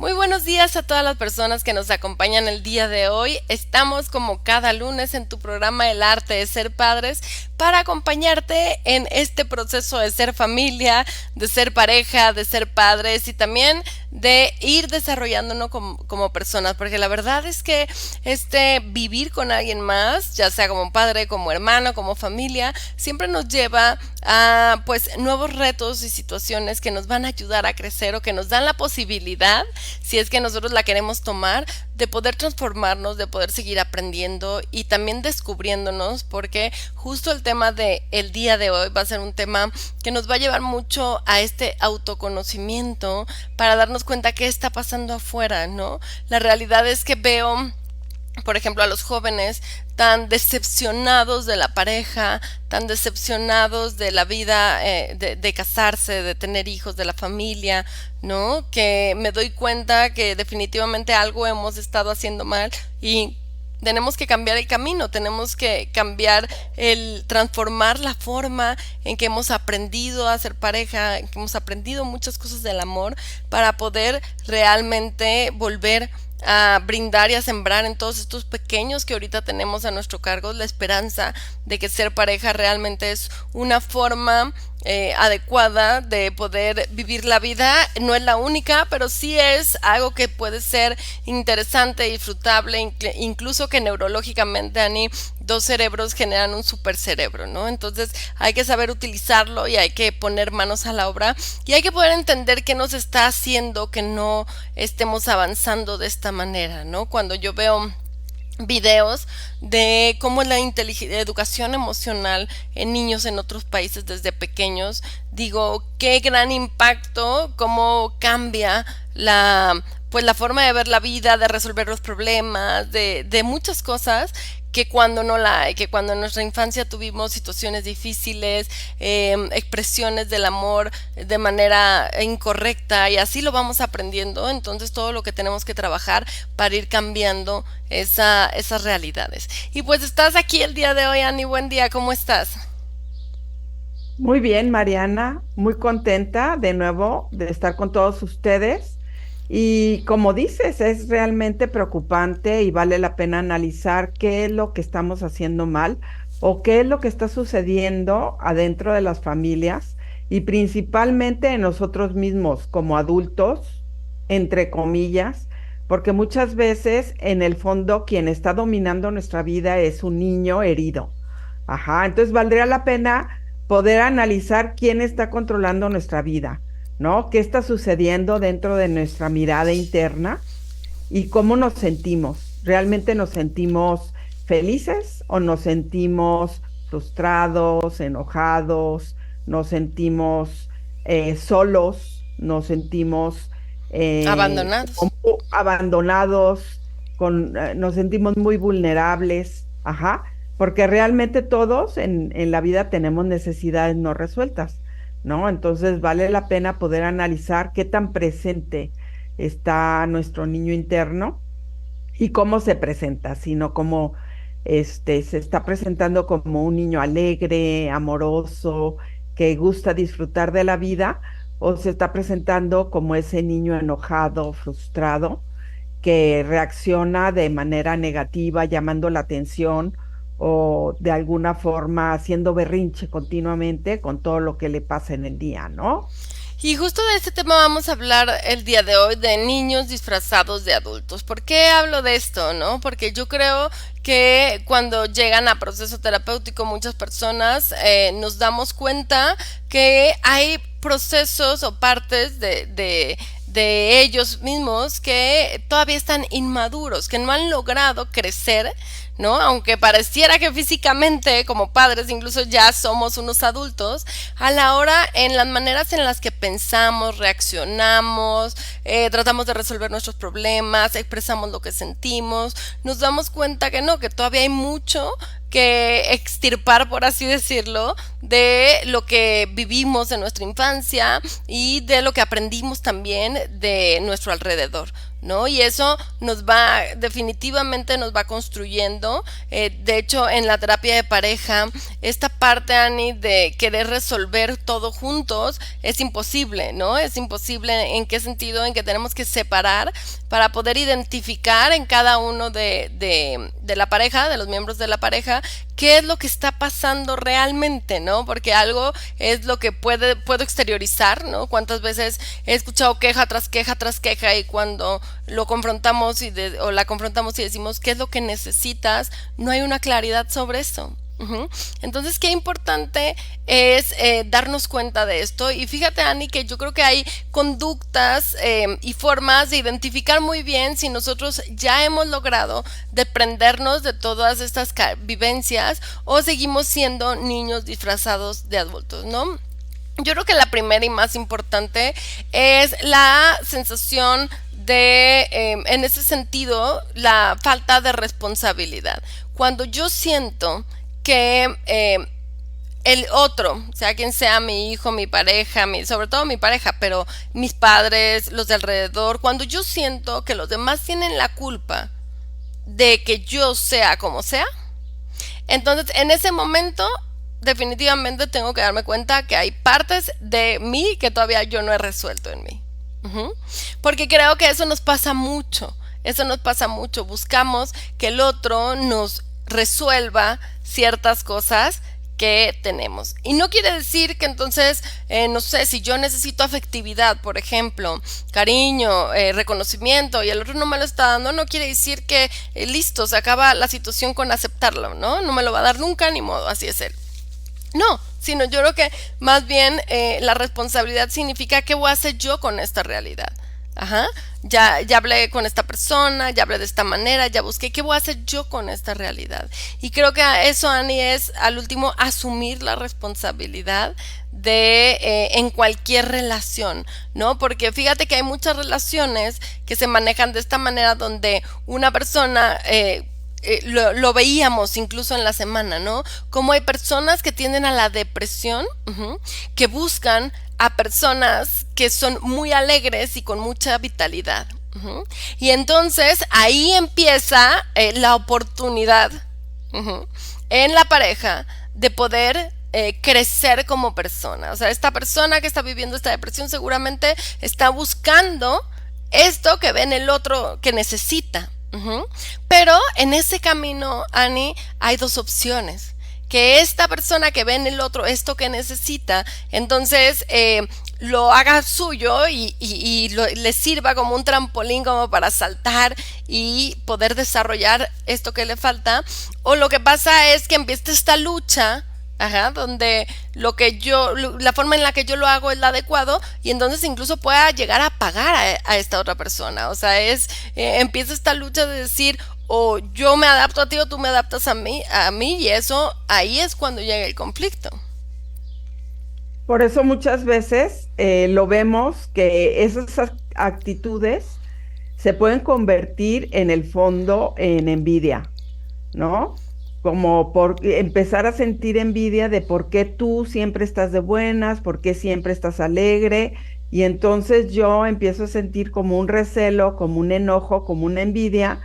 Muy buenos días a todas las personas que nos acompañan el día de hoy. Estamos como cada lunes en tu programa El Arte de Ser Padres para acompañarte en este proceso de ser familia, de ser pareja, de ser padres y también de ir desarrollándonos como personas, porque la verdad es que vivir con alguien más, ya sea como padre, como hermano, como familia, siempre nos lleva a pues nuevos retos y situaciones que nos van a ayudar a crecer o que nos dan la posibilidad, si es que nosotros la queremos tomar, de poder transformarnos, de poder seguir aprendiendo y también descubriéndonos, porque justo el tema de el día de hoy va a ser un tema que nos va a llevar mucho a este autoconocimiento para darnos cuenta qué está pasando afuera, ¿no? La realidad es que veo, por ejemplo, a los jóvenes tan decepcionados de la pareja, tan decepcionados de la vida, de casarse, de tener hijos, de la familia, ¿no? Que me doy cuenta que definitivamente algo hemos estado haciendo mal y tenemos que cambiar el camino, tenemos que cambiar transformar la forma en que hemos aprendido a ser pareja, en que hemos aprendido muchas cosas del amor para poder realmente volver a brindar y a sembrar en todos estos pequeños que ahorita tenemos a nuestro cargo la esperanza de que ser pareja realmente es una forma adecuada de poder vivir la vida. No es la única, pero sí es algo que puede ser interesante, disfrutable, incluso que neurológicamente, Ani, dos cerebros generan un super cerebro, ¿no? Entonces hay que saber utilizarlo y hay que poner manos a la obra y hay que poder entender qué nos está haciendo que no estemos avanzando de esta manera, ¿no? Cuando yo veo videos de cómo la educación emocional en niños en otros países desde pequeños, digo, qué gran impacto, cómo cambia la forma de ver la vida, de resolver los problemas, de muchas cosas que cuando no la hay, que cuando en nuestra infancia tuvimos situaciones difíciles, expresiones del amor de manera incorrecta y así lo vamos aprendiendo, entonces todo lo que tenemos que trabajar para ir cambiando esas realidades. Y pues estás aquí el día de hoy, Ani, buen día, ¿cómo estás? Muy bien, Mariana, muy contenta de nuevo de estar con todos ustedes. Y como dices, es realmente preocupante y vale la pena analizar qué es lo que estamos haciendo mal o qué es lo que está sucediendo adentro de las familias y principalmente en nosotros mismos como adultos, entre comillas, porque muchas veces en el fondo quien está dominando nuestra vida es un niño herido. Ajá, entonces valdría la pena poder analizar quién está controlando nuestra vida, ¿no? ¿Qué está sucediendo dentro de nuestra mirada interna y cómo nos sentimos? ¿Realmente nos sentimos felices o nos sentimos frustrados, enojados, nos sentimos solos, nos sentimos Abandonados. como abandonados, nos sentimos muy vulnerables? Ajá, porque realmente todos en la vida tenemos necesidades no resueltas, ¿no? Entonces vale la pena poder analizar qué tan presente está nuestro niño interno y cómo se presenta, sino cómo se está presentando como un niño alegre, amoroso, que gusta disfrutar de la vida, o se está presentando como ese niño enojado, frustrado, que reacciona de manera negativa, llamando la atención o de alguna forma haciendo berrinche continuamente con todo lo que le pasa en el día, ¿no? Y justo de este tema vamos a hablar el día de hoy, de niños disfrazados de adultos. ¿Por qué hablo de esto, no? Porque yo creo que cuando llegan a proceso terapéutico muchas personas nos damos cuenta que hay procesos o partes de ellos mismos que todavía están inmaduros, que no han logrado crecer, ¿no? Aunque pareciera que físicamente, como padres, incluso ya somos unos adultos, a la hora, en las maneras en las que pensamos, reaccionamos, tratamos de resolver nuestros problemas, expresamos lo que sentimos, nos damos cuenta que no, que todavía hay mucho que extirpar, por así decirlo, de lo que vivimos en nuestra infancia y de lo que aprendimos también de nuestro alrededor, ¿no? Y eso definitivamente nos va construyendo. De hecho, en la terapia de pareja esta parte, Annie, de querer resolver todo juntos es imposible, ¿no? Es imposible. ¿En qué sentido? En que tenemos que separar para poder identificar en cada uno de la pareja, de los miembros de la pareja, qué es lo que está pasando realmente, ¿no? Porque algo es lo que puedo exteriorizar, ¿no? Cuántas veces he escuchado queja tras queja tras queja, y cuando lo confrontamos o la confrontamos y decimos qué es lo que necesitas, no hay una claridad sobre eso. Ujú. Entonces, qué importante es darnos cuenta de esto. Y fíjate, Ani, que yo creo que hay conductas y formas de identificar muy bien si nosotros ya hemos logrado desprendernos de todas estas vivencias o seguimos siendo niños disfrazados de adultos, ¿no? Yo creo que la primera y más importante es la sensación en ese sentido, la falta de responsabilidad. Cuando yo siento que el otro, sea quien sea, mi hijo, mi pareja, sobre todo mi pareja, pero mis padres, los de alrededor, cuando yo siento que los demás tienen la culpa de que yo sea como sea, entonces en ese momento definitivamente tengo que darme cuenta que hay partes de mí que todavía yo no he resuelto en mí. Ujú. Porque creo que eso nos pasa mucho. Eso nos pasa mucho. Buscamos que el otro nos resuelva ciertas cosas que tenemos. Y no quiere decir que entonces, no sé, si yo necesito afectividad, por ejemplo, cariño, reconocimiento, y el otro no me lo está dando, no quiere decir que listo, se acaba la situación con aceptarlo, ¿no? No me lo va a dar nunca, ni modo, así es él. No, sino yo creo que más bien la responsabilidad significa qué voy a hacer yo con esta realidad. Ajá, ya hablé con esta persona, ya hablé de esta manera, ya busqué qué voy a hacer yo con esta realidad. Y creo que eso, Ani, es al último asumir la responsabilidad en cualquier relación, ¿no? Porque fíjate que hay muchas relaciones que se manejan de esta manera donde una persona lo veíamos incluso en la semana, ¿no? Como hay personas que tienden a la depresión, que buscan a personas que son muy alegres y con mucha vitalidad. Y entonces ahí empieza la oportunidad en la pareja de poder crecer como persona. O sea, esta persona que está viviendo esta depresión seguramente está buscando esto que ve en el otro que necesita. Pero en ese camino, Ani, hay dos opciones. Que esta persona que ve en el otro esto que necesita, entonces lo haga suyo y le sirva como un trampolín como para saltar y poder desarrollar esto que le falta. O lo que pasa es que empieza esta lucha. Ajá, donde la forma en la que yo lo hago es la adecuado, y entonces incluso pueda llegar a pagar a esta otra persona. O sea, empieza esta lucha de decir, o yo me adapto a ti o tú me adaptas a mí, y eso ahí es cuando llega el conflicto. Por eso muchas veces lo vemos que esas actitudes se pueden convertir en el fondo en envidia, ¿no? Como por empezar a sentir envidia de por qué tú siempre estás de buenas, por qué siempre estás alegre, y entonces yo empiezo a sentir como un recelo, como un enojo, como una envidia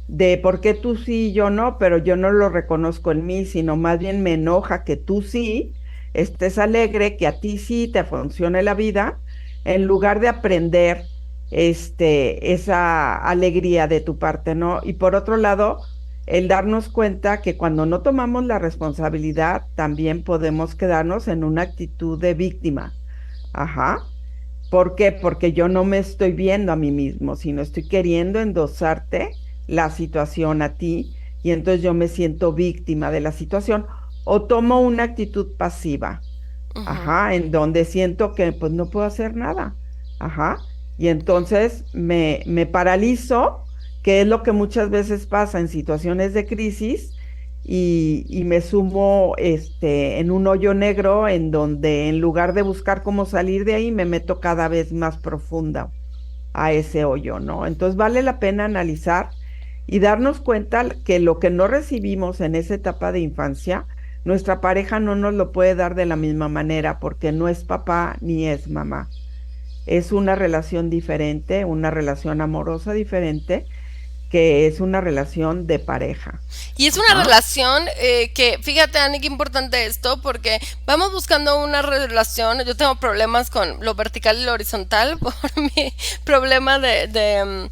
de por qué tú sí y yo no, pero yo no lo reconozco en mí, sino más bien me enoja que tú sí estés alegre, que a ti sí te funcione la vida, en lugar de aprender esa alegría de tu parte, ¿no? Y por otro lado, el darnos cuenta que cuando no tomamos la responsabilidad, también podemos quedarnos en una actitud de víctima. Ajá. ¿Por qué? Porque yo no me estoy viendo a mí mismo, sino estoy queriendo endosarte la situación a ti, y entonces yo me siento víctima de la situación o tomo una actitud pasiva, Ujú. ajá, en donde siento que pues no puedo hacer nada, ajá, y entonces me paralizo, que es lo que muchas veces pasa en situaciones de crisis, y me sumo en un hoyo negro en donde en lugar de buscar cómo salir de ahí, me meto cada vez más profunda a ese hoyo, ¿no? Entonces vale la pena analizar y darnos cuenta que lo que no recibimos en esa etapa de infancia, nuestra pareja no nos lo puede dar de la misma manera porque no es papá ni es mamá. Es una relación diferente, una relación amorosa diferente, que es una relación de pareja. Y es una Ajá. relación que, fíjate, Ani, qué importante esto, porque vamos buscando una relación. Yo tengo problemas con lo vertical y lo horizontal por mi problema de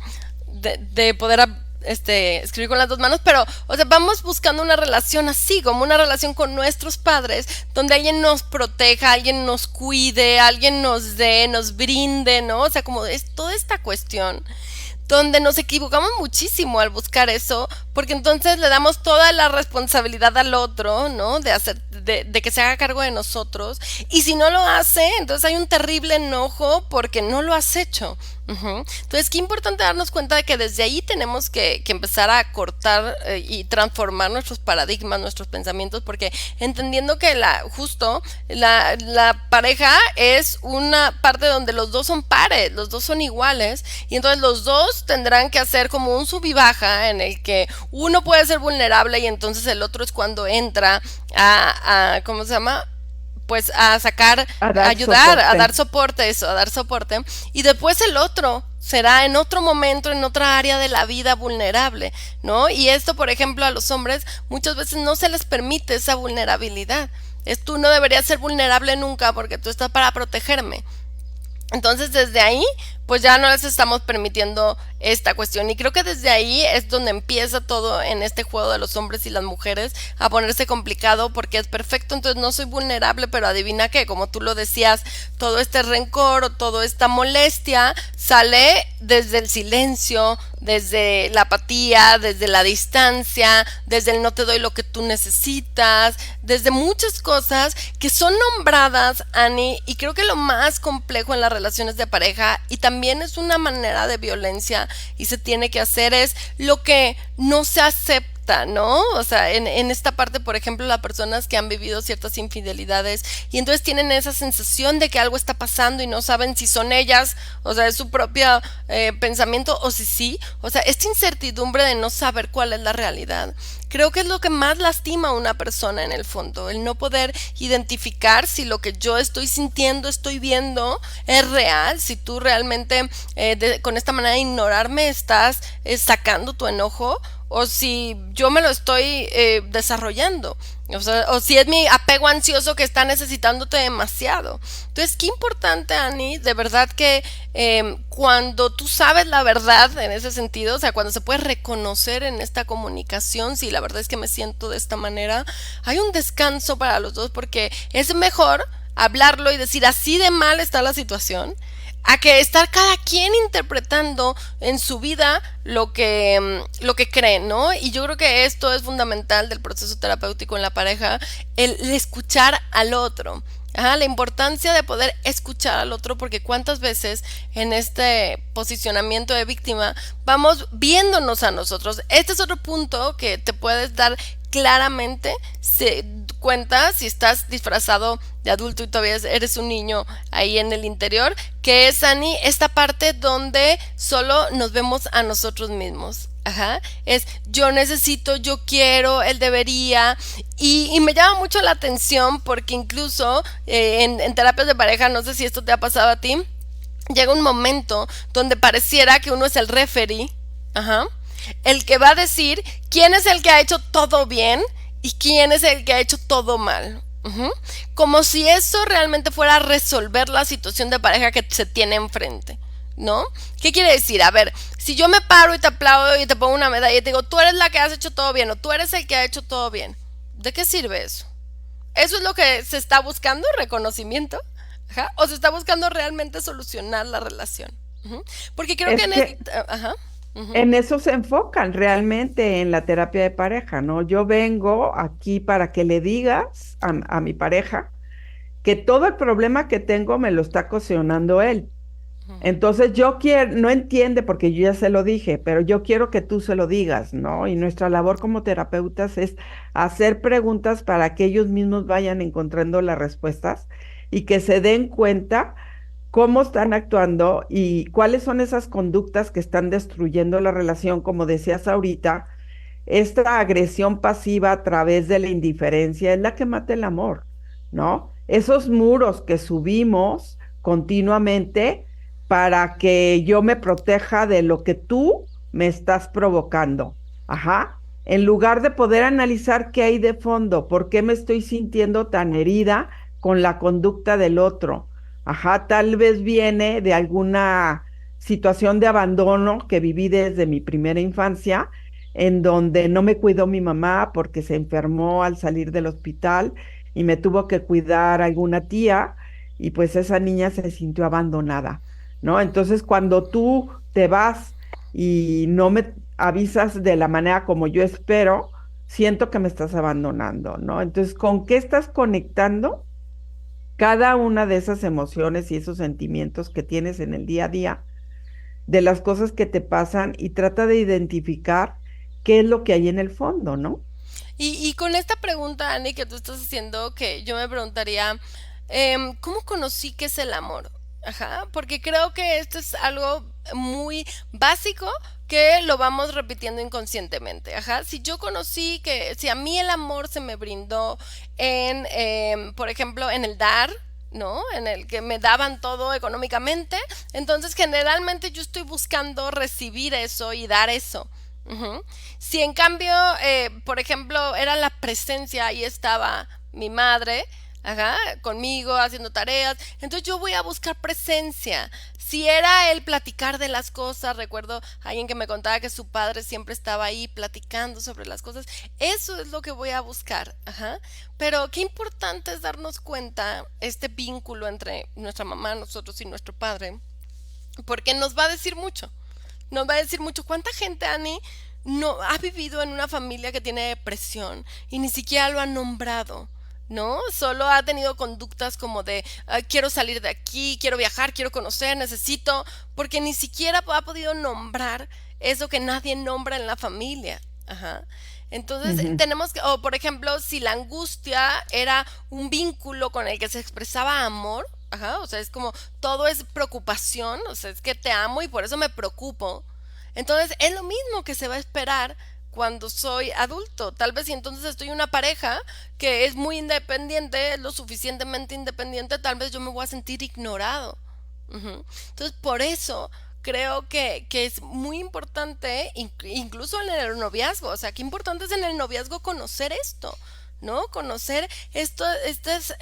poder escribir con las dos manos, pero, o sea, vamos buscando una relación así, como una relación con nuestros padres, donde alguien nos proteja, alguien nos cuide, alguien nos dé, nos brinde, ¿no? O sea, como es toda esta cuestión donde nos equivocamos muchísimo al buscar eso, porque entonces le damos toda la responsabilidad al otro, ¿no? De que se haga cargo de nosotros. Y si no lo hace, entonces hay un terrible enojo porque no lo has hecho. Ujú. Entonces, qué importante darnos cuenta de que desde ahí tenemos que empezar a cortar y transformar nuestros paradigmas, nuestros pensamientos, porque entendiendo que la pareja es una parte donde los dos son pares, los dos son iguales, y entonces los dos tendrán que hacer como un sub y baja en el que uno puede ser vulnerable y entonces el otro es cuando entra ¿cómo se llama? Pues a sacar, A a dar ayudar, a soporte. dar soporte, eso, a dar soporte. Y después el otro será en otro momento, en otra área de la vida vulnerable, ¿no? Y esto, por ejemplo, a los hombres muchas veces no se les permite esa vulnerabilidad. Es tú no deberías ser vulnerable nunca porque tú estás para protegerme. Entonces desde ahí pues ya no les estamos permitiendo esta cuestión y creo que desde ahí es donde empieza todo en este juego de los hombres y las mujeres a ponerse complicado porque es perfecto, entonces no soy vulnerable, pero adivina qué, como tú lo decías, todo este rencor o toda esta molestia sale desde el silencio, desde la apatía, desde la distancia, desde el no te doy lo que tú necesitas, desde muchas cosas que son nombradas, Annie, y creo que lo más complejo en las relaciones de pareja y también es una manera de violencia y se tiene que hacer es lo que no se acepta, ¿no? O sea, en esta parte, por ejemplo, las personas que han vivido ciertas infidelidades y entonces tienen esa sensación de que algo está pasando y no saben si son ellas, o sea, es su propio pensamiento o si sí, o sea, esta incertidumbre de no saber cuál es la realidad. Creo que es lo que más lastima a una persona en el fondo, el no poder identificar si lo que yo estoy sintiendo, estoy viendo, es real, si tú realmente con esta manera de ignorarme estás sacando tu enojo o si yo me lo estoy desarrollando. O sea, o si es mi apego ansioso que está necesitándote demasiado. Entonces, qué importante, Ani, de verdad que cuando tú sabes la verdad en ese sentido, o sea, cuando se puede reconocer en esta comunicación, si la verdad es que me siento de esta manera, hay un descanso para los dos porque es mejor hablarlo y decir así de mal está la situación a que estar cada quien interpretando en su vida lo que creen, ¿no? Y yo creo que esto es fundamental del proceso terapéutico en la pareja, el escuchar al otro. Ajá, la importancia de poder escuchar al otro porque cuántas veces en este posicionamiento de víctima vamos viéndonos a nosotros. Este es otro punto que te puedes dar claramente se cuenta si estás disfrazado de adulto y todavía eres un niño ahí en el interior, que es, Ani, esta parte donde solo nos vemos a nosotros mismos. Ajá, es yo necesito, yo quiero, él debería, y me llama mucho la atención porque incluso en terapias de pareja, no sé si esto te ha pasado a ti, llega un momento donde pareciera que uno es el referee, ajá, el que va a decir quién es el que ha hecho todo bien y quién es el que ha hecho todo mal. Ujú. Como si eso realmente fuera a resolver la situación de pareja que se tiene enfrente. ¿No? ¿Qué quiere decir? A ver, si yo me paro y te aplaudo y te pongo una medalla y te digo, tú eres la que has hecho todo bien o tú eres el que ha hecho todo bien, ¿de qué sirve eso? ¿Eso es lo que se está buscando, reconocimiento? Ajá. ¿O se está buscando realmente solucionar la relación? Ujú. Porque creo que Es en que ajá. Ujú. en eso se enfocan realmente en la terapia de pareja, ¿no? Yo vengo aquí para que le digas a mi pareja que todo el problema que tengo me lo está ocasionando él. Entonces yo quiero, no entiende porque yo ya se lo dije, pero yo quiero que tú se lo digas, ¿no? Y nuestra labor como terapeutas es hacer preguntas para que ellos mismos vayan encontrando las respuestas y que se den cuenta cómo están actuando y cuáles son esas conductas que están destruyendo la relación, como decías ahorita, esta agresión pasiva a través de la indiferencia es la que mata el amor, ¿no? Esos muros que subimos continuamente para que yo me proteja de lo que tú me estás provocando. Ajá. En lugar de poder analizar qué hay de fondo, por qué me estoy sintiendo tan herida con la conducta del otro. Ajá, tal vez viene de alguna situación de abandono que viví desde mi primera infancia, en donde no me cuidó mi mamá porque se enfermó al salir del hospital y me tuvo que cuidar alguna tía y pues esa niña se sintió abandonada, ¿no? Entonces, cuando tú te vas y no me avisas de la manera como yo espero, siento que me estás abandonando, ¿no? Entonces, ¿con qué estás conectando cada una de esas emociones y esos sentimientos que tienes en el día a día, de las cosas que te pasan y trata de identificar qué es lo que hay en el fondo, ¿no? Y con esta pregunta, Annie, que tú estás haciendo, que yo me preguntaría, ¿cómo conocí qué es el amor? Ajá, porque creo que esto es algo muy básico que lo vamos repitiendo inconscientemente. Ajá, si yo conocí que, si a mí el amor se me brindó en, por ejemplo, en el dar, ¿no? En el que me daban todo económicamente, entonces generalmente yo estoy buscando recibir eso y dar eso. Ujú. Si en cambio, por ejemplo, era la presencia, ahí estaba mi madre, ajá, conmigo haciendo tareas, entonces yo voy a buscar presencia. Si era el platicar de las cosas, recuerdo a alguien que me contaba que su padre siempre estaba ahí platicando sobre las cosas, eso es lo que voy a buscar, ajá. Pero qué importante es darnos cuenta este vínculo entre nuestra mamá, nosotros y nuestro padre, porque nos va a decir mucho. Nos va a decir mucho. ¿Cuánta gente, Annie, no ha vivido en una familia que tiene depresión y ni siquiera lo ha nombrado? ¿No? Solo ha tenido conductas como de quiero salir de aquí, quiero viajar, quiero conocer, necesito, porque ni siquiera ha podido nombrar eso que nadie nombra en la familia. Ajá. Entonces Ujú. tenemos que, o por ejemplo, si la angustia era un vínculo con el que se expresaba amor, ajá, o sea, es como todo es preocupación, o sea, es que te amo y por eso me preocupo. Entonces es lo mismo que se va a esperar cuando soy adulto. Tal vez si entonces estoy en una pareja que es muy independiente, lo suficientemente independiente, tal vez yo me voy a sentir ignorado. Ujú. Entonces, por eso creo que es muy importante, incluso en el noviazgo, o sea, qué importante es en el noviazgo conocer esto, ¿no? Conocer esto es,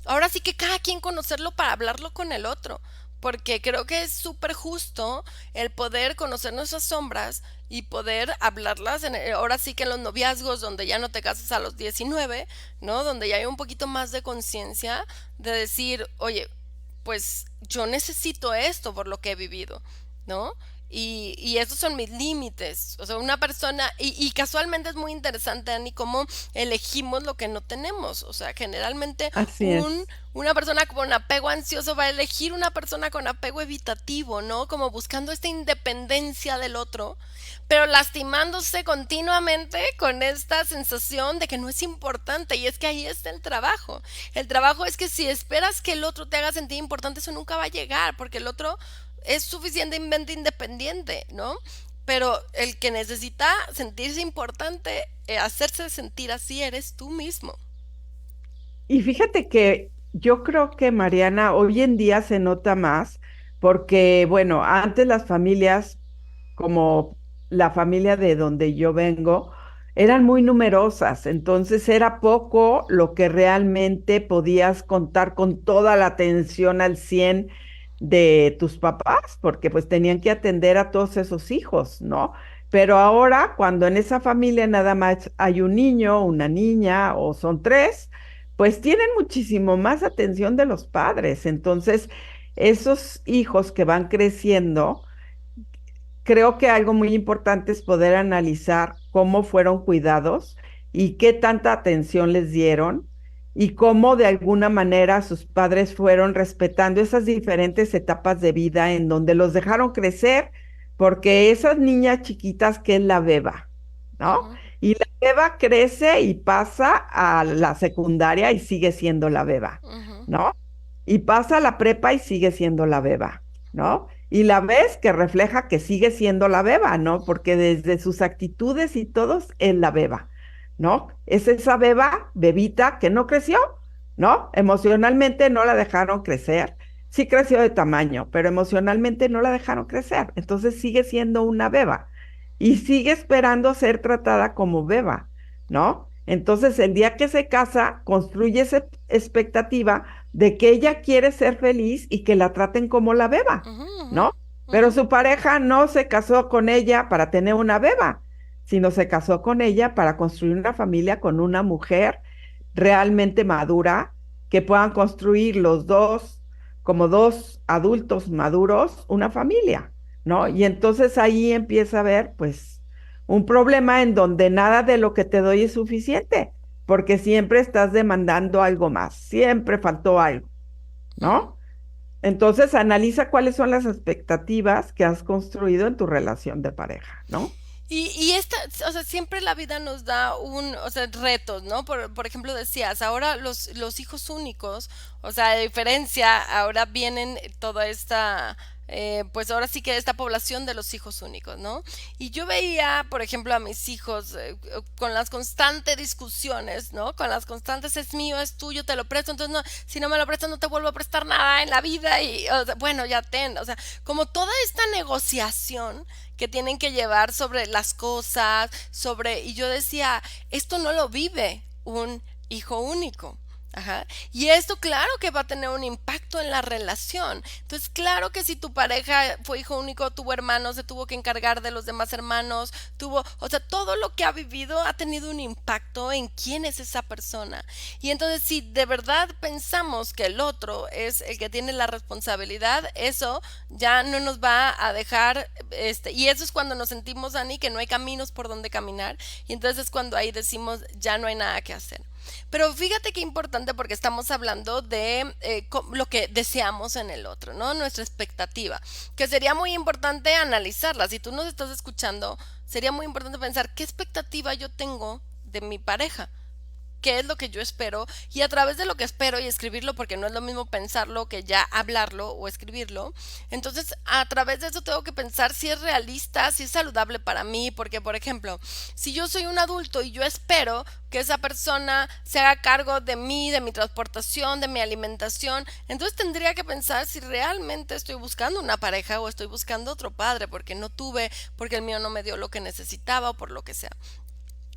ahora sí que cada quien conocerlo para hablarlo con el otro, porque creo que es súper justo el poder conocer nuestras sombras y poder hablarlas ahora sí que en los noviazgos donde ya no te casas a los 19, ¿no? Donde ya hay un poquito más de conciencia de decir, oye, pues yo necesito esto por lo que he vivido, ¿no? Y esos son mis límites. O sea, una persona, y casualmente es muy interesante, Ani, cómo elegimos lo que no tenemos. O sea, generalmente Así es. una persona con apego ansioso va a elegir una persona con apego evitativo, ¿no? Como buscando esta independencia del otro, pero lastimándose continuamente con esta sensación de que no es importante. Y es que ahí está el trabajo. El trabajo es que si esperas que el otro te haga sentir importante, eso nunca va a llegar, porque el otro es suficientemente independiente, ¿no? Pero el que necesita sentirse importante, hacerse sentir así, eres tú mismo. Y fíjate que yo creo que Mariana hoy en día se nota más porque, bueno, antes las familias, como la familia de donde yo vengo, eran muy numerosas, entonces era poco lo que realmente podías contar con toda la atención al 100 de tus papás, porque pues tenían que atender a todos esos hijos, ¿no? Pero ahora, cuando en esa familia nada más hay un niño, una niña o son tres, pues tienen muchísimo más atención de los padres. Entonces, esos hijos que van creciendo, creo que algo muy importante es poder analizar cómo fueron cuidados y qué tanta atención les dieron y cómo de alguna manera sus padres fueron respetando esas diferentes etapas de vida en donde los dejaron crecer, porque esas niñas chiquitas que es la beba, ¿no? Ujú, Y la beba crece y pasa a la secundaria y sigue siendo la beba, ujú, ¿no? Y pasa a la prepa y sigue siendo la beba, ¿no? Y la ves que refleja que sigue siendo la beba, ¿no? Porque desde sus actitudes y todos es la beba, ¿no? Es esa beba, bebita que no creció, ¿no? Emocionalmente no la dejaron crecer. Sí creció de tamaño, pero emocionalmente no la dejaron crecer. Entonces sigue siendo una beba. y sigue esperando ser tratada como beba, ¿no? Entonces, el día que se casa, construye esa expectativa de que ella quiere ser feliz y que la traten como la beba, Ujú, ujú, ¿no? Pero ujú. su pareja no se casó con ella para tener una beba, sino se casó con ella para construir una familia con una mujer realmente madura, que puedan construir los dos, como dos adultos maduros, una familia, ¿no? Y entonces ahí empieza a haber, pues, un problema en donde nada de lo que te doy es suficiente, porque siempre estás demandando algo más, siempre faltó algo, Ujú. ¿no? Entonces analiza cuáles son las expectativas que has construido en tu relación de pareja, ¿no? Y esta, o sea, siempre la vida nos da o sea, retos, ¿no? Por ejemplo, decías, ahora los hijos únicos, o sea, de diferencia, ahora vienen toda esta, pues ahora sí que esta población de los hijos únicos, ¿no? Y yo veía, por ejemplo, a mis hijos con las constantes discusiones, ¿no? Con las constantes es mío, es tuyo, te lo presto, entonces no, si no me lo prestas no te vuelvo a prestar nada en la vida y, o sea, bueno, ya ten, o sea, como toda esta negociación que tienen que llevar sobre las cosas, sobre, y yo decía, esto no lo vive un hijo único. Ajá. Y esto claro que va a tener un impacto en la relación. Entonces, claro que si tu pareja fue hijo único, tuvo hermanos, se tuvo que encargar de los demás hermanos, tuvo, o sea, todo lo que ha vivido ha tenido un impacto en quién es esa persona. Y entonces, si de verdad pensamos que el otro es el que tiene la responsabilidad, eso ya no nos va a dejar, y eso es cuando nos sentimos, Ani, que no hay caminos por donde caminar, y entonces es cuando ahí decimos, ya no hay nada que hacer. Pero fíjate qué importante porque estamos hablando de lo que deseamos en el otro, ¿no? Nuestra expectativa, que sería muy importante analizarla. Si tú nos estás escuchando, sería muy importante pensar qué expectativa yo tengo de mi pareja, qué es lo que yo espero y a través de lo que espero y escribirlo, porque no es lo mismo pensarlo que ya hablarlo o escribirlo. Entonces, a través de eso tengo que pensar si es realista, si es saludable para mí, porque por ejemplo, si yo soy un adulto y yo espero que esa persona se haga cargo de mí, de mi transportación, de mi alimentación, entonces tendría que pensar si realmente estoy buscando una pareja o estoy buscando otro padre porque no tuve, porque el mío no me dio lo que necesitaba o por lo que sea.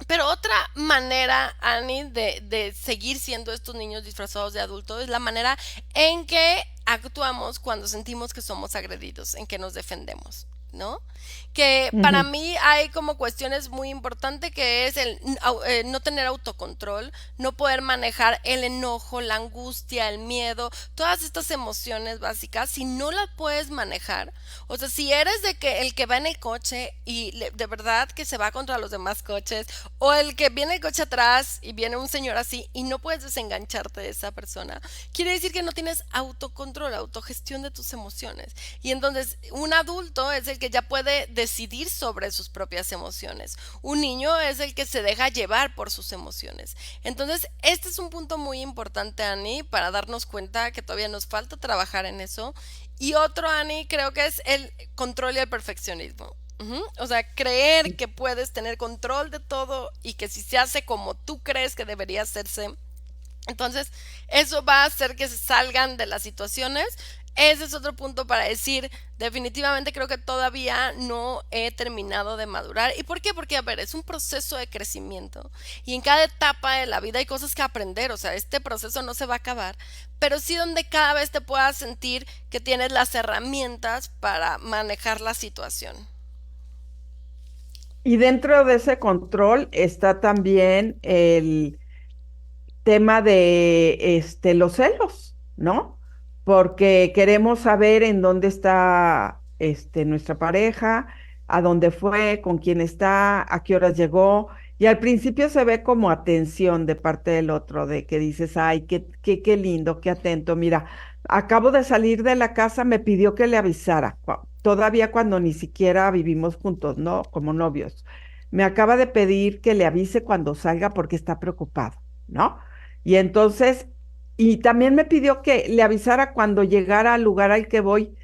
Pero otra manera, Annie, de seguir siendo estos niños disfrazados de adultos es la manera en que actuamos cuando sentimos que somos agredidos, en que nos defendemos, ¿no? Que para Ujú. mí hay como cuestiones muy importantes que es el no tener autocontrol, no poder manejar el enojo, la angustia, el miedo, todas estas emociones básicas, si no las puedes manejar, o sea, si eres de que el que va en el coche y de verdad que se va contra los demás coches, o el que viene el coche atrás y viene un señor así y no puedes desengancharte de esa persona, quiere decir que no tienes autocontrol, autogestión de tus emociones. Y entonces un adulto es el que ya puede decidir sobre sus propias emociones. Un niño es el que se deja llevar por sus emociones. Entonces, este es un punto muy importante, Ani, para darnos cuenta que todavía nos falta trabajar en eso. Y otro, Ani, creo que es el control y el perfeccionismo. O sea, creer que puedes tener control de todo y que si se hace como tú crees que debería hacerse, entonces eso va a hacer que se salgan de las situaciones. Ese es otro punto para decir, definitivamente creo que todavía no he terminado de madurar. ¿Y por qué? Porque, a ver, es un proceso de crecimiento y en cada etapa de la vida hay cosas que aprender, o sea, este proceso no se va a acabar, pero sí donde cada vez te puedas sentir que tienes las herramientas para manejar la situación. Y dentro de ese control está también el tema de los celos, ¿no? Porque queremos saber en dónde está nuestra pareja, a dónde fue, con quién está, a qué horas llegó. Y al principio se ve como atención de parte del otro, de que dices, ay, qué lindo, qué atento. Mira, acabo de salir de la casa, me pidió que le avisara, todavía cuando ni siquiera vivimos juntos, ¿no? Como novios. Me acaba de pedir que le avise cuando salga porque está preocupado, ¿no? Y entonces, y también me pidió que le avisara cuando llegara al lugar al que voy.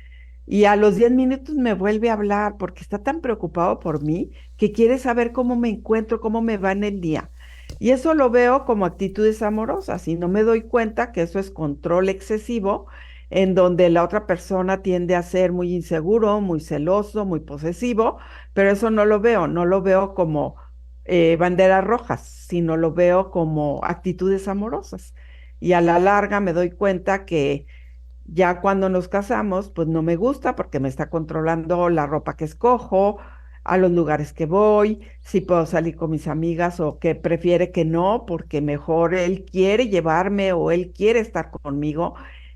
Y a los 10 minutos me vuelve a hablar porque está tan preocupado por mí que quiere saber cómo me encuentro, cómo me va en el día. Y eso lo veo como actitudes amorosas y no me doy cuenta que eso es control excesivo en donde la otra persona tiende a ser muy inseguro, muy celoso, muy posesivo, pero eso no lo veo como banderas rojas, sino lo veo como actitudes amorosas. Y a la larga me doy cuenta que ya cuando nos casamos, pues no me gusta porque me está controlando la ropa que escojo, a los lugares que voy, si puedo salir con mis amigas o que prefiere que no, porque mejor él quiere llevarme o él quiere estar conmigo.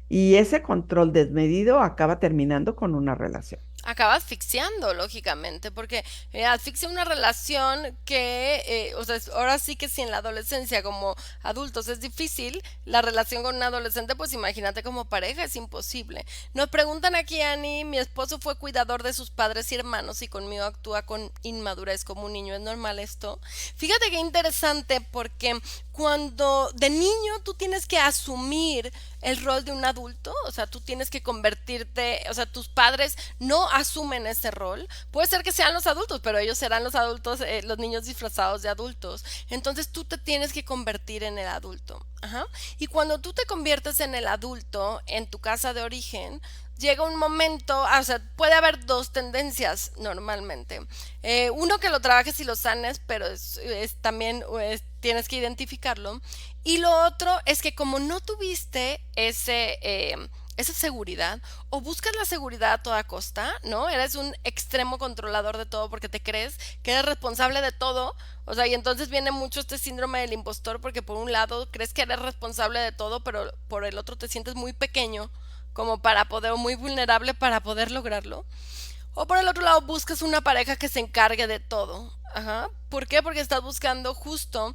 Y ese control desmedido acaba terminando con una relación. Acaba asfixiando, lógicamente, porque asfixia una relación que, o sea, ahora sí que si en la adolescencia como adultos es difícil, la relación con un adolescente, pues imagínate como pareja, es imposible. Nos preguntan aquí, Ani, mi esposo fue cuidador de sus padres y hermanos y conmigo actúa con inmadurez como un niño, ¿es normal esto? Fíjate qué interesante, porque cuando de niño tú tienes que asumir el rol de un adulto, o sea, tú tienes que convertirte, o sea, tus padres no asumen ese rol. Puede ser que sean los adultos, pero ellos serán los adultos, los niños disfrazados de adultos. Entonces tú te tienes que convertir en el adulto. Ajá. Y cuando tú te conviertes en el adulto en tu casa de origen, llega un momento, o sea, puede haber dos tendencias normalmente. Uno que lo trabajes y lo sanes, pero es también tienes que identificarlo. Y lo otro es que como no tuviste esa seguridad, o buscas la seguridad a toda costa, ¿no? Eres un extremo controlador de todo porque te crees que eres responsable de todo, o sea, y entonces viene mucho este síndrome del impostor porque por un lado crees que eres responsable de todo, pero por el otro te sientes muy pequeño como para poder, o muy vulnerable para poder lograrlo. O por el otro lado buscas una pareja que se encargue de todo. Ajá. ¿Por qué? Porque estás buscando justo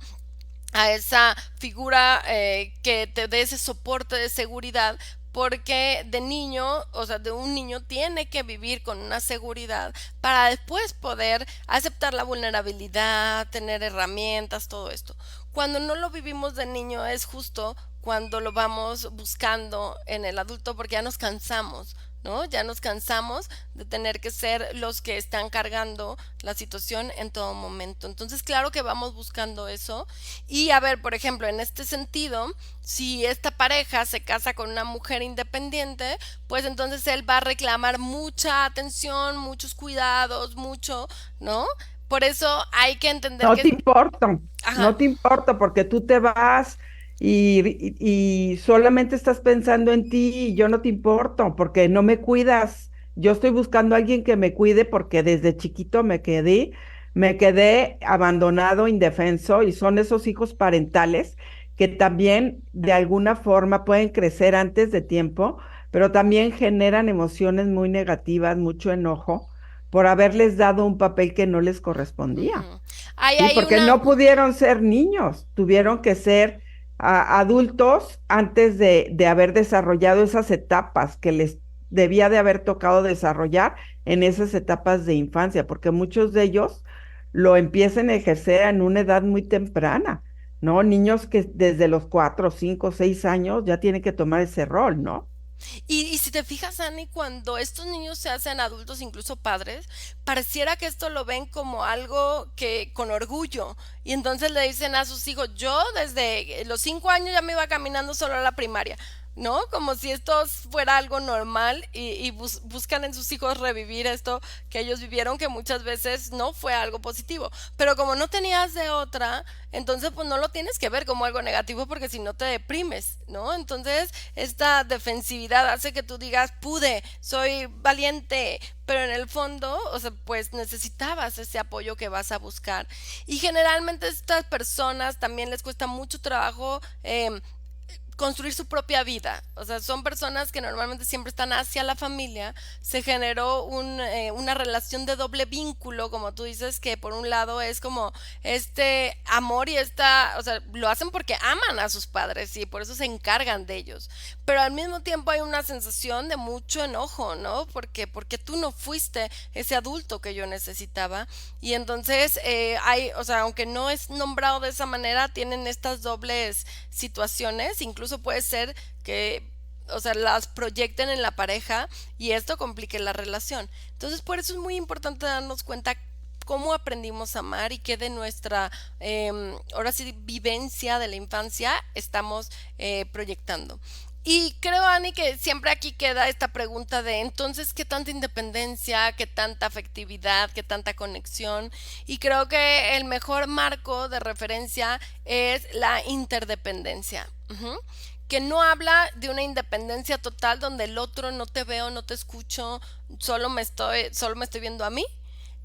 a esa figura que te dé ese soporte de seguridad, porque de niño, o sea, de un niño tiene que vivir con una seguridad para después poder aceptar la vulnerabilidad, tener herramientas, todo esto. Cuando no lo vivimos de niño es justo cuando lo vamos buscando en el adulto porque ya nos cansamos, ¿no? Ya nos cansamos de tener que ser los que están cargando la situación en todo momento. Entonces, claro que vamos buscando eso. Y a ver, por ejemplo, en este sentido, si esta pareja se casa con una mujer independiente, pues entonces él va a reclamar mucha atención, muchos cuidados, mucho, ¿no? Por eso hay que entender No que... te importo, Ajá. no te importo porque tú te vas y solamente estás pensando en ti y yo no te importo porque no me cuidas. Yo estoy buscando a alguien que me cuide porque desde chiquito me quedé abandonado, indefenso y son esos hijos parentales que también de alguna forma pueden crecer antes de tiempo, pero también generan emociones muy negativas, mucho enojo por haberles dado un papel que no les correspondía. Ujú. Sí, Hay porque una... no pudieron ser niños, tuvieron que ser adultos antes de haber desarrollado esas etapas que les debía de haber tocado desarrollar en esas etapas de infancia, porque muchos de ellos lo empiezan a ejercer en una edad muy temprana, ¿no? Niños que desde los 4, 5, 6 años ya tienen que tomar ese rol, ¿no? Y si te fijas, Annie, cuando estos niños se hacen adultos, incluso padres, pareciera que esto lo ven como algo que con orgullo. Y entonces le dicen a sus hijos, yo desde los 5 años ya me iba caminando solo a la primaria. ¿No? Como si esto fuera algo normal y buscan en sus hijos revivir esto que ellos vivieron, que muchas veces no fue algo positivo. Pero como no tenías de otra, entonces pues no lo tienes que ver como algo negativo porque si no te deprimes, ¿no? Entonces esta defensividad hace que tú digas, pude, soy valiente, pero en el fondo, o sea, pues necesitabas ese apoyo que vas a buscar. Y generalmente a estas personas también les cuesta mucho trabajo construir su propia vida. O sea, son personas que normalmente siempre están hacia la familia. Se generó una relación de doble vínculo, como tú dices, que por un lado es como este amor y esta, o sea, lo hacen porque aman a sus padres y por eso se encargan de ellos. Pero al mismo tiempo hay una sensación de mucho enojo, ¿no? Porque tú no fuiste ese adulto que yo necesitaba. Y entonces hay, o sea, aunque no es nombrado de esa manera, tienen estas dobles situaciones, incluso puede ser que, o sea, las proyecten en la pareja y esto complique la relación. Entonces, por eso es muy importante darnos cuenta cómo aprendimos a amar y qué de nuestra, ahora sí, vivencia de la infancia estamos proyectando. Y creo, Ani, que siempre aquí queda esta pregunta de entonces, ¿qué tanta independencia, qué tanta afectividad, qué tanta conexión? Y creo que el mejor marco de referencia es la interdependencia. Ujú. Que no habla de una independencia total donde el otro no te veo, no te escucho, solo me estoy viendo a mí,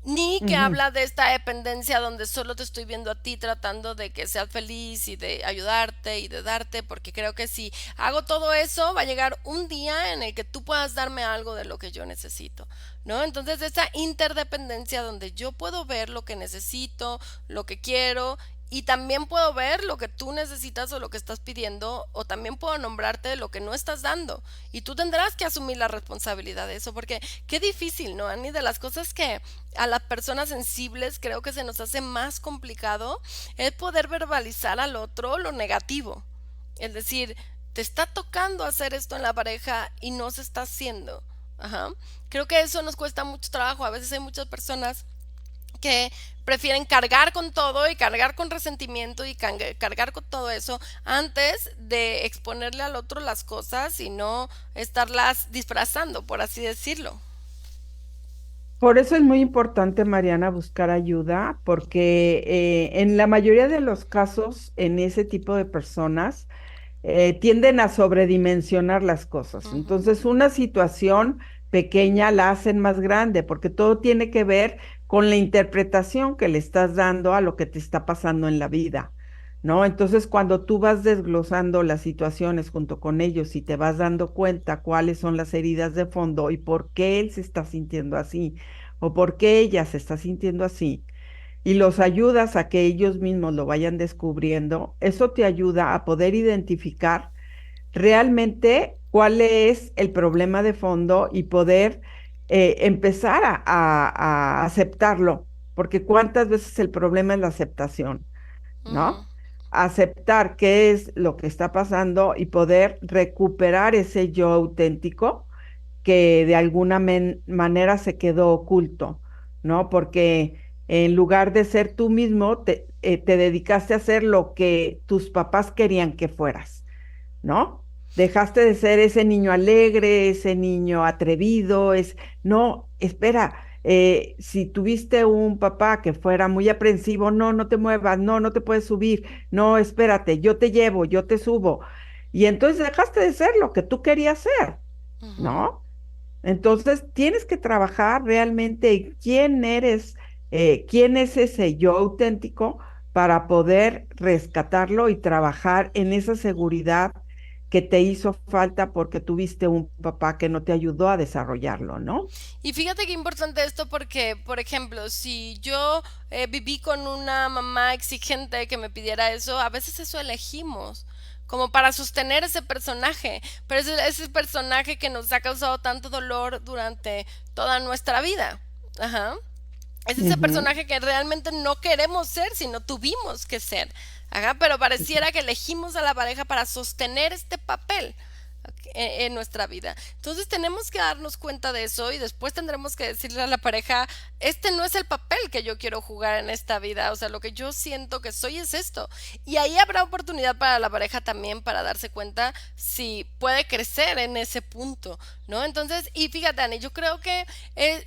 ni que Ujú. habla de esta dependencia donde solo te estoy viendo a ti tratando de que seas feliz y de ayudarte y de darte, porque creo que si hago todo eso va a llegar un día en el que tú puedas darme algo de lo que yo necesito, ¿no? Entonces esa interdependencia donde yo puedo ver lo que necesito, lo que quiero, y también puedo ver lo que tú necesitas o lo que estás pidiendo, o también puedo nombrarte lo que no estás dando. Y tú tendrás que asumir la responsabilidad de eso, porque qué difícil, ¿no, Ani? De las cosas que a las personas sensibles creo que se nos hace más complicado es poder verbalizar al otro lo negativo. Es decir, te está tocando hacer esto en la pareja y no se está haciendo. Ajá. Creo que eso nos cuesta mucho trabajo. A veces hay muchas personas que prefieren cargar con todo y cargar con resentimiento y cargar con todo eso antes de exponerle al otro las cosas y no estarlas disfrazando, por así decirlo. Por eso es muy importante, Mariana, buscar ayuda, porque en la mayoría de los casos, en ese tipo de personas, tienden a sobredimensionar las cosas. Ujú, Entonces, una situación pequeña la hacen más grande, porque todo tiene que ver con la interpretación que le estás dando a lo que te está pasando en la vida, ¿no? Entonces, cuando tú vas desglosando las situaciones junto con ellos y te vas dando cuenta cuáles son las heridas de fondo y por qué él se está sintiendo así o por qué ella se está sintiendo así, y los ayudas a que ellos mismos lo vayan descubriendo, eso te ayuda a poder identificar realmente cuál es el problema de fondo y poder empezar a aceptarlo, porque cuántas veces el problema es la aceptación, ujú, ¿no? Aceptar qué es lo que está pasando y poder recuperar ese yo auténtico que de alguna manera se quedó oculto, ¿no? Porque en lugar de ser tú mismo, te dedicaste a hacer lo que tus papás querían que fueras, ¿no? Dejaste de ser ese niño alegre, ese niño atrevido, no, espera, si tuviste un papá que fuera muy aprensivo, no, no te muevas, no, no te puedes subir, no, espérate, yo te llevo, yo te subo. Y entonces dejaste de ser lo que tú querías ser, ujú. ¿no? Entonces, tienes que trabajar realmente en quién es ese yo auténtico para poder rescatarlo y trabajar en esa seguridad que te hizo falta porque tuviste un papá que no te ayudó a desarrollarlo, ¿no? Y fíjate qué importante esto porque, por ejemplo, si yo viví con una mamá exigente que me pidiera eso, a veces eso elegimos como para sostener ese personaje, pero ese personaje que nos ha causado tanto dolor durante toda nuestra vida. Ajá. Es ese Ujú. personaje que realmente no queremos ser, sino tuvimos que ser. Ajá, pero pareciera que elegimos a la pareja para sostener este papel en nuestra vida. Entonces tenemos que darnos cuenta de eso y después tendremos que decirle a la pareja, este no es el papel que yo quiero jugar en esta vida, o sea, lo que yo siento que soy es esto. Y ahí habrá oportunidad para la pareja también para darse cuenta si puede crecer en ese punto, ¿no? Entonces, y fíjate, Ani, yo creo que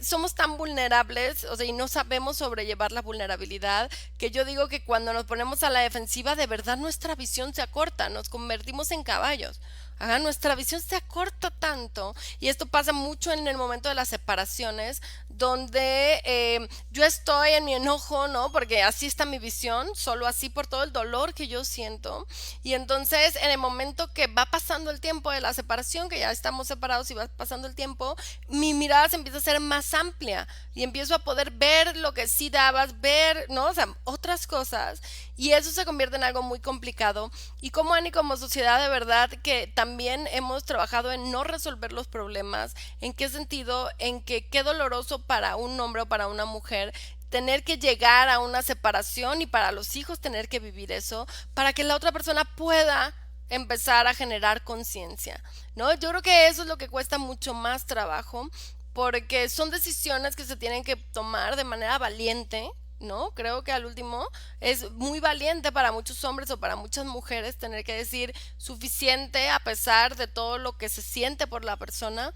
somos tan vulnerables, o sea, y no sabemos sobrellevar la vulnerabilidad, que yo digo que cuando nos ponemos a la defensiva, de verdad nuestra visión se acorta, nos convertimos en caballos. Ajá, nuestra visión se acorta tanto y esto pasa mucho en el momento de las separaciones donde yo estoy en mi enojo, ¿no? Porque así está mi visión, solo así por todo el dolor que yo siento y entonces en el momento que va pasando el tiempo de la separación, que ya estamos separados y va pasando el tiempo, mi mirada se empieza a ser más amplia y empiezo a poder ver lo que sí dabas, ver, ¿no? O sea, otras cosas y eso se convierte en algo muy complicado y como Ani, como sociedad de verdad que también hemos trabajado en no resolver los problemas, en qué sentido, en que qué doloroso para un hombre o para una mujer tener que llegar a una separación y para los hijos tener que vivir eso, para que la otra persona pueda empezar a generar conciencia, ¿no? Yo creo que eso es lo que cuesta mucho más trabajo, porque son decisiones que se tienen que tomar de manera valiente, ¿no? Creo que al último es muy valiente para muchos hombres o para muchas mujeres tener que decir suficiente a pesar de todo lo que se siente por la persona,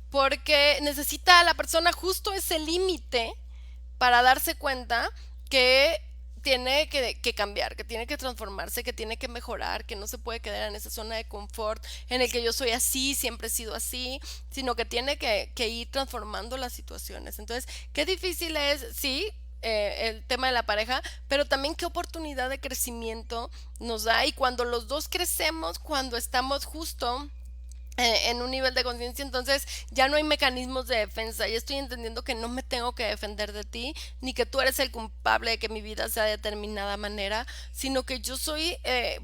porque necesita a la persona justo ese límite para darse cuenta que tiene que cambiar, que tiene que transformarse, que tiene que mejorar, que no se puede quedar en esa zona de confort en el que yo soy así, siempre he sido así, sino que tiene que ir transformando las situaciones. Entonces, qué difícil es, sí, el tema de la pareja, pero también qué oportunidad de crecimiento nos da y cuando los dos crecemos, cuando estamos justo en un nivel de conciencia, entonces ya no hay mecanismos de defensa. Ya estoy entendiendo que no me tengo que defender de ti, ni que tú eres el culpable de que mi vida sea de determinada manera, sino que yo soy,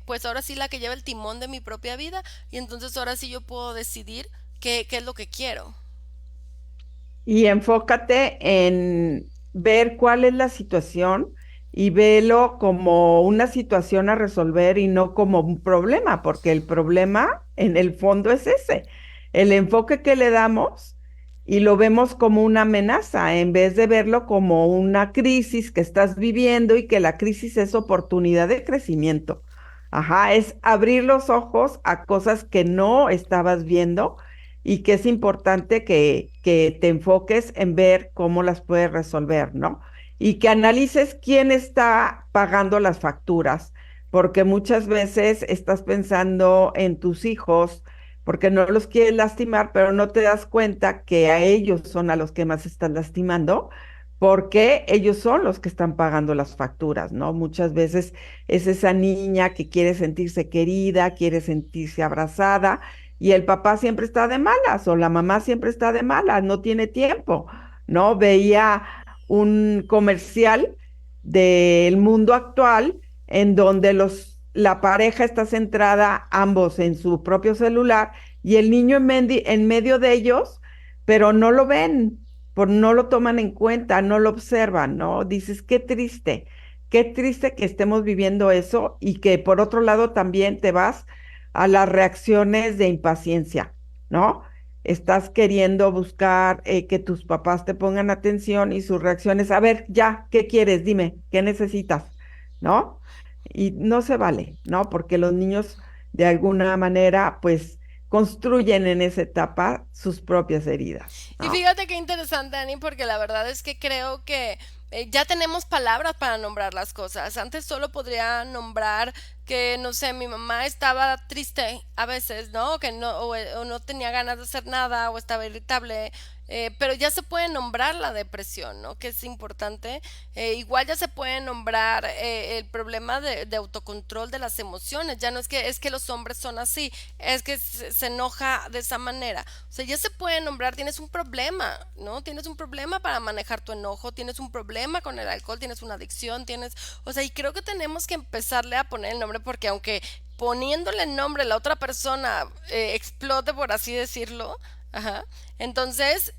pues ahora sí la que lleva el timón de mi propia vida y entonces ahora sí yo puedo decidir qué es lo que quiero. Y enfócate en ver cuál es la situación y velo como una situación a resolver y no como un problema, porque el problema en el fondo es ese, el enfoque que le damos y lo vemos como una amenaza en vez de verlo como una crisis que estás viviendo y que la crisis es oportunidad de crecimiento. Ajá, es abrir los ojos a cosas que no estabas viendo y que es importante que te enfoques en ver cómo las puedes resolver, ¿no? Y que analices quién está pagando las facturas, porque muchas veces estás pensando en tus hijos, porque no los quieres lastimar, pero no te das cuenta que a ellos son a los que más estás lastimando, porque ellos son los que están pagando las facturas, ¿no? Muchas veces es esa niña que quiere sentirse querida, quiere sentirse abrazada y el papá siempre está de malas o la mamá siempre está de malas, no tiene tiempo, ¿no? Veía un comercial del mundo actual en donde la pareja está centrada ambos en su propio celular y el niño en medio de ellos, pero no lo ven, no lo toman en cuenta, no lo observan, ¿no? Dices, qué triste que estemos viviendo eso y que por otro lado también te vas a las reacciones de impaciencia, ¿no? Estás queriendo buscar que tus papás te pongan atención y sus reacciones, a ver, ya, ¿qué quieres? Dime, ¿qué necesitas? ¿No? Y no se vale, ¿no? Porque los niños de alguna manera, pues, construyen en esa etapa sus propias heridas, Y ¿no? fíjate qué interesante, Ani, porque la verdad es que creo que ya tenemos palabras para nombrar las cosas. Antes solo podría nombrar que, no sé, mi mamá estaba triste a veces, ¿no? Que no, o no tenía ganas de hacer nada, o estaba irritable. Pero ya se puede nombrar la depresión, ¿no? Que es importante. Igual ya se puede nombrar el problema de autocontrol de las emociones. Ya no es que los hombres son así, es que se enoja de esa manera. O sea, ya se puede nombrar, tienes un problema, ¿no? Tienes un problema para manejar tu enojo, tienes un problema con el alcohol, tienes una adicción, tienes, o sea, y creo que tenemos que empezarle a poner el nombre porque aunque poniéndole el nombre la otra persona explote, por así decirlo, ajá, entonces,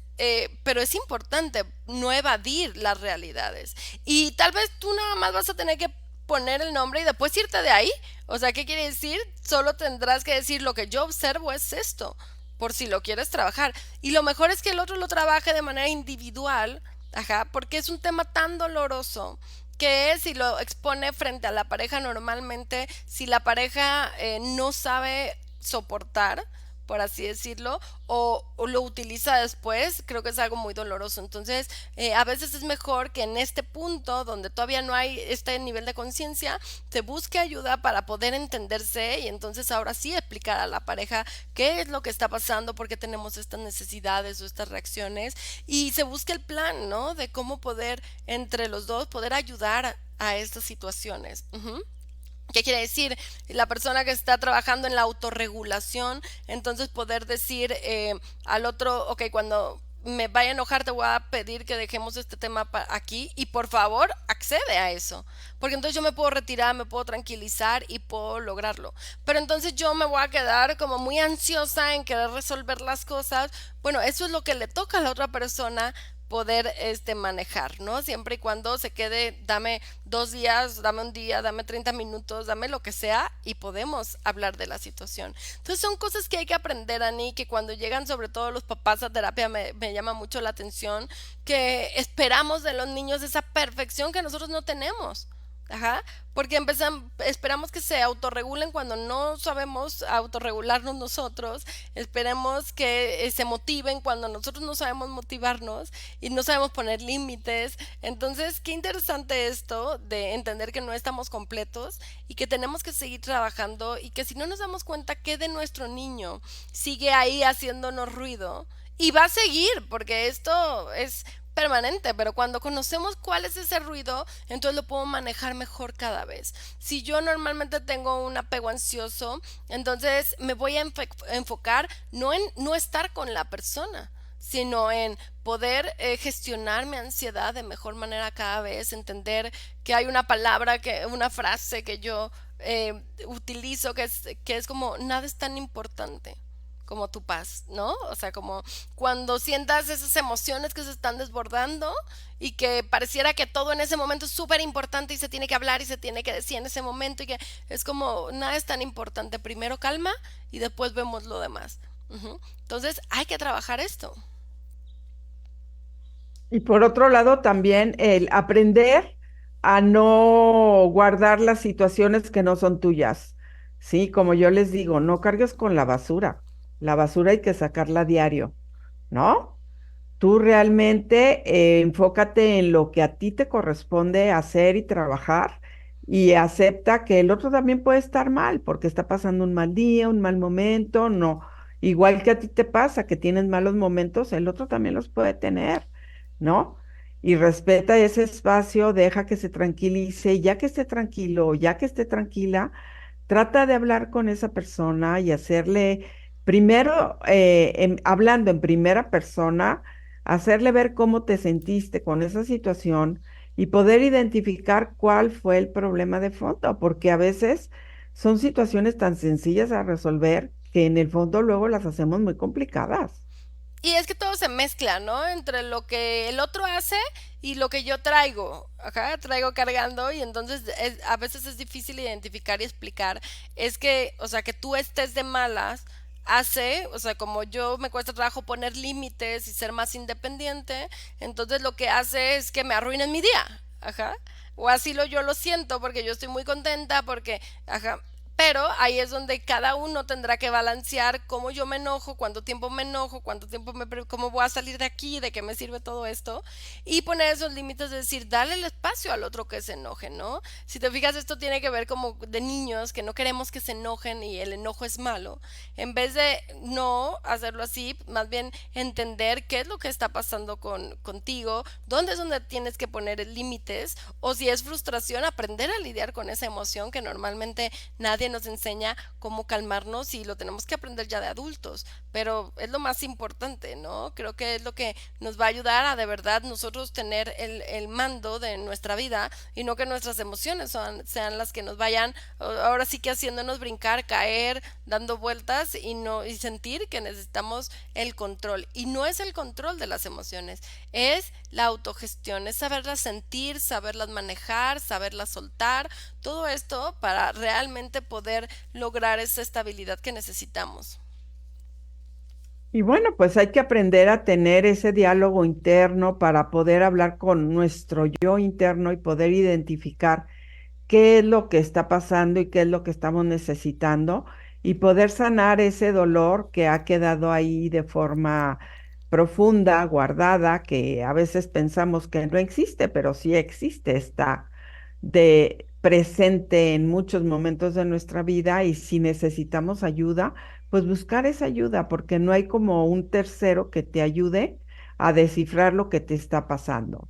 pero es importante no evadir las realidades. Y tal vez tú nada más vas a tener que poner el nombre y después irte de ahí. O sea, ¿qué quiere decir? Solo tendrás que decir lo que yo observo es esto por si lo quieres trabajar. Y lo mejor es que el otro lo trabaje de manera individual, ajá, porque es un tema tan doloroso que si lo expone frente a la pareja normalmente, si la pareja no sabe soportar, por así decirlo, o lo utiliza después, creo que es algo muy doloroso. Entonces, a veces es mejor que en este punto, donde todavía no hay este nivel de conciencia, se busque ayuda para poder entenderse y entonces ahora sí explicar a la pareja qué es lo que está pasando, por qué tenemos estas necesidades o estas reacciones y se busque el plan, ¿no? De cómo poder entre los dos poder ayudar a estas situaciones. Ujú. ¿Qué quiere decir? La persona que está trabajando en la autorregulación, entonces poder decir al otro, ok, cuando me vaya a enojar te voy a pedir que dejemos este tema aquí y por favor accede a eso, porque entonces yo me puedo retirar, me puedo tranquilizar y puedo lograrlo. Pero entonces yo me voy a quedar como muy ansiosa en querer resolver las cosas. Bueno, eso es lo que le toca a la otra persona, poder manejar, ¿no? Siempre y cuando se quede, dame 2 días, dame un día, dame 30 minutos, dame lo que sea y podemos hablar de la situación. Entonces son cosas que hay que aprender, Ani, que cuando llegan sobre todo los papás a terapia me llama mucho la atención, que esperamos de los niños esa perfección que nosotros no tenemos. Ajá, porque esperamos que se autorregulen cuando no sabemos autorregularnos nosotros, esperemos que se motiven cuando nosotros no sabemos motivarnos y no sabemos poner límites. Entonces, qué interesante esto de entender que no estamos completos y que tenemos que seguir trabajando y que si no nos damos cuenta que de nuestro niño sigue ahí haciéndonos ruido y va a seguir, porque esto es permanente, pero cuando conocemos cuál es ese ruido, entonces lo puedo manejar mejor cada vez. Si yo normalmente tengo un apego ansioso, entonces me voy a enfocar no en no estar con la persona, sino en poder gestionar mi ansiedad de mejor manera cada vez, entender que hay una palabra, una frase que yo utilizo que es como nada es tan importante como tu paz, ¿no? O sea, como cuando sientas esas emociones que se están desbordando y que pareciera que todo en ese momento es súper importante y se tiene que hablar y se tiene que decir en ese momento y que es como nada es tan importante, primero calma y después vemos lo demás. Entonces hay que trabajar esto. Y por otro lado, también el aprender a no guardar las situaciones que no son tuyas. Sí, como yo les digo, no cargues con la basura. La basura hay que sacarla a diario, ¿no? Tú realmente enfócate en lo que a ti te corresponde hacer y trabajar y acepta que el otro también puede estar mal porque está pasando un mal día, un mal momento, no. Igual que a ti te pasa que tienes malos momentos, el otro también los puede tener, ¿no? Y respeta ese espacio, deja que se tranquilice, y ya que esté tranquilo, ya que esté tranquila, trata de hablar con esa persona y hacerle, primero, hablando en primera persona, hacerle ver cómo te sentiste con esa situación y poder identificar cuál fue el problema de fondo, porque a veces son situaciones tan sencillas a resolver que en el fondo luego las hacemos muy complicadas. Y es que todo se mezcla, ¿no? Entre lo que el otro hace y lo que yo traigo. Ajá, traigo cargando y entonces a veces es difícil identificar y explicar. Es que, o sea, que tú estés de malas hace, o sea, como yo me cuesta trabajo poner límites y ser más independiente, entonces lo que hace es que me arruinen mi día. Ajá. O así yo lo siento porque yo estoy muy contenta porque, ajá, pero ahí es donde cada uno tendrá que balancear cómo yo me enojo, cuánto tiempo me enojo, cómo voy a salir de aquí, de qué me sirve todo esto, y poner esos límites de decir, dale el espacio al otro que se enoje, ¿no? Si te fijas, esto tiene que ver como de niños que no queremos que se enojen y el enojo es malo. En vez de no hacerlo así, más bien entender qué es lo que está pasando contigo, dónde es donde tienes que poner límites, o si es frustración, aprender a lidiar con esa emoción que normalmente nadie nos enseña cómo calmarnos y lo tenemos que aprender ya de adultos, pero es lo más importante, ¿no? Creo que es lo que nos va a ayudar a de verdad nosotros tener el mando de nuestra vida y no que nuestras emociones sean las que nos vayan ahora sí que haciéndonos brincar, caer, dando vueltas y sentir que necesitamos el control. Y no es el control de las emociones, es la autogestión, es saberlas sentir, saberlas manejar, saberlas soltar, todo esto para realmente poder lograr esa estabilidad que necesitamos. Y bueno, pues hay que aprender a tener ese diálogo interno para poder hablar con nuestro yo interno y poder identificar qué es lo que está pasando y qué es lo que estamos necesitando y poder sanar ese dolor que ha quedado ahí de forma profunda, guardada, que a veces pensamos que no existe, pero sí existe, está de presente en muchos momentos de nuestra vida y si necesitamos ayuda, pues buscar esa ayuda, porque no hay como un tercero que te ayude a descifrar lo que te está pasando.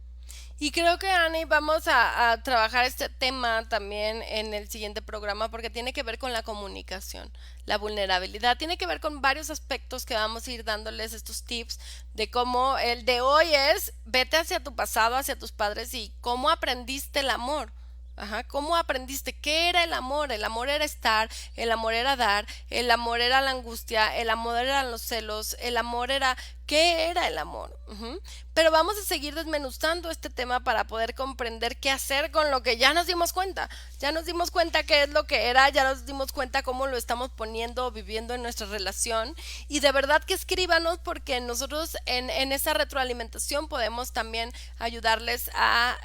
Y creo que Ani vamos a trabajar este tema también en el siguiente programa porque tiene que ver con la comunicación, la vulnerabilidad, tiene que ver con varios aspectos que vamos a ir dándoles estos tips de cómo el de hoy es vete hacia tu pasado, hacia tus padres y cómo aprendiste el amor. Ajá, ¿cómo aprendiste? ¿Qué era el amor? El amor era estar, el amor era dar, el amor era la angustia, el amor eran los celos, el amor era qué era el amor. Pero vamos a seguir desmenuzando este tema para poder comprender qué hacer con lo que ya nos dimos cuenta. Ya nos dimos cuenta qué es lo que era, ya nos dimos cuenta cómo lo estamos poniendo o viviendo en nuestra relación. Y de verdad que escríbanos, porque nosotros en esa retroalimentación podemos también ayudarles a,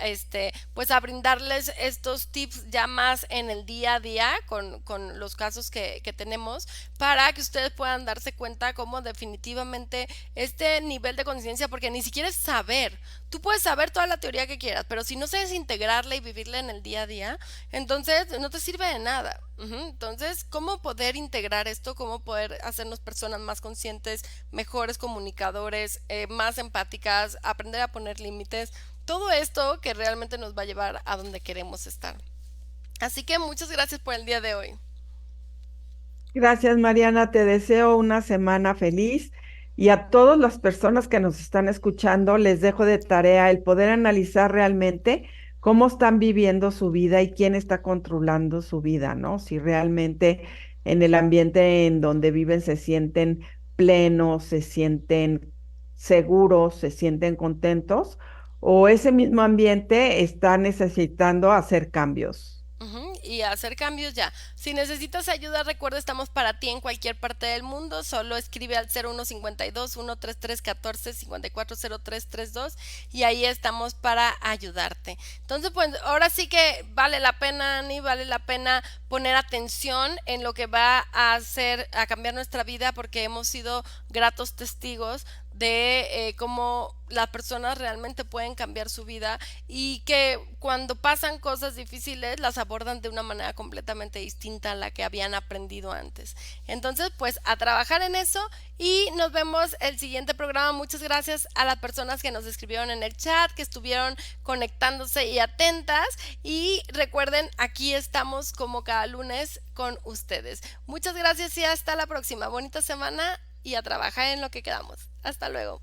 pues a brindarles estos tips ya más en el día a día con los casos que tenemos, para que ustedes puedan darse cuenta cómo definitivamente este nivel de conciencia, porque ni siquiera es saber. Tú puedes saber toda la teoría que quieras, pero si no sabes integrarla y vivirla en el día a día, entonces no te sirve de nada. Entonces, ¿cómo poder integrar esto? ¿Cómo poder hacernos personas más conscientes, mejores comunicadores, más empáticas, aprender a poner límites? Todo esto que realmente nos va a llevar a donde queremos estar. Así que muchas gracias por el día de hoy. Gracias, Mariana. Te deseo una semana feliz y a todas las personas que nos están escuchando les dejo de tarea el poder analizar realmente cómo están viviendo su vida y quién está controlando su vida, ¿no? Si realmente en el ambiente en donde viven se sienten plenos, se sienten seguros, se sienten contentos, o ese mismo ambiente está necesitando hacer cambios. Y hacer cambios ya. Si necesitas ayuda, recuerda, estamos para ti en cualquier parte del mundo. Solo escribe al 0152 133 14 54 03 32 y ahí estamos para ayudarte. Entonces, pues ahora sí que vale la pena, Ani, vale la pena poner atención en lo que va a hacer, a cambiar nuestra vida, porque hemos sido gratos testigos de cómo las personas realmente pueden cambiar su vida, y que cuando pasan cosas difíciles las abordan de una manera completamente distinta a la que habían aprendido antes. Entonces, pues a trabajar en eso, y nos vemos el siguiente programa. Muchas gracias a las personas que nos escribieron en el chat, que estuvieron conectándose y atentas, y recuerden, aquí estamos como cada lunes con ustedes. Muchas gracias y hasta la próxima. Bonita semana y a trabajar en lo que quedamos. Hasta luego.